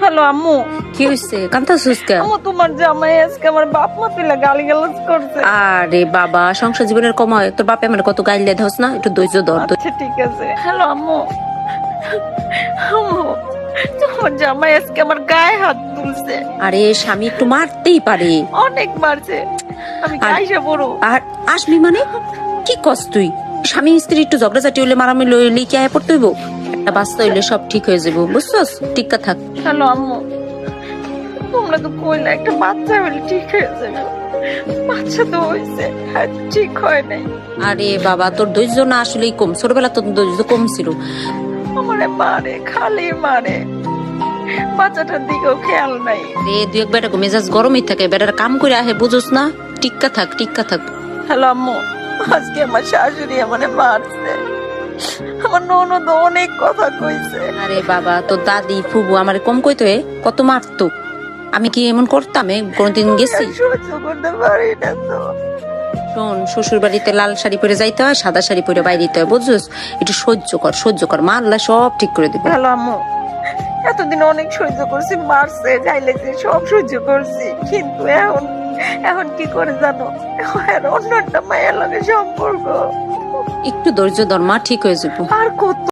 Hello আম্মু, কি হইছে কান্তাছিস কে? আম্মু তোমার জামাই আজকে আমার বাপ মা তুলে গালিগালাজ করছে। আরে বাবা, সংসার জীবনের কমায় তোর বাপে আমার কত গাইলে ধস না, একটু ধৈর্য ধর। আচ্ছা ঠিক আছে। হ্যালো আম্মু, আম্মু তোমার জামাই আজকে আমার গায়ে হাত তুলছে, আরে স্বামী একটু মারতেই পারে। অনেক মারছে। আমি আর- কাইসা বড় আর আসবি মানে কি কস তুই? স্বামী স্ত্রী একটু ঝগড়াঝাটি হইলে মারামারি হইলে কি আয় পড়তে হইব? একটা বাচ্চা হইলে সব ঠিক হয়ে যাবো, বুঝছস? টিকা থাক। হ্যালো আম্মু, তোমরা তো কইলা একটা বাচ্চা হলে ঠিক হয়ে যাবে, বাচ্চা তো হয়েছে, ঠিক হয় নাই। আরে বাবা, তোর ধৈর্য না আসলেই কম, ছোটবেলা তোর ধৈর্য কম ছিল। আমারে মারে, খালি মারে, বাচ্চাটার দিকেও খেয়াল নাই। রে দুই এক বেটা মেজাজ গরমই থাকে, বেটার কাম করে আহে, বুঝোস না? টিকা থাক, টিকা থাক। হ্যালো আম্মু, আজকে আমার শাশুড়ি আমারে মারছে, আমার ননদ অনেক কথা কইছে। আরে বাবা, তোর দাদি ফুবু আমার কম কইতো কত মারতো। আমি কি এমন করতাম? কোনদিন গেছি? সহ্য করতে পারি না তো। শোন, শ্বশুর বাড়িতে লাল শাড়ি পরে যাইতে হয়, সাদা শাড়ি পরে বাইরে দিতে হয়, বুঝছস? একটু সহ্য কর, সহ্য কর, মা আল্লাহ সব ঠিক করে দিবে। হ্যালো আম্মু, এতদিন অনেক সহ্য করছি, মারছে যাইলেছে সব সহ্য করছি, কিন্তু এখন এখন কি করে জানো, এখন অন্য একটা মায়ের লগে সম্পর্ক। একটু ধৈর্য ধর, মা ঠিক হয়ে যাবো। আর কত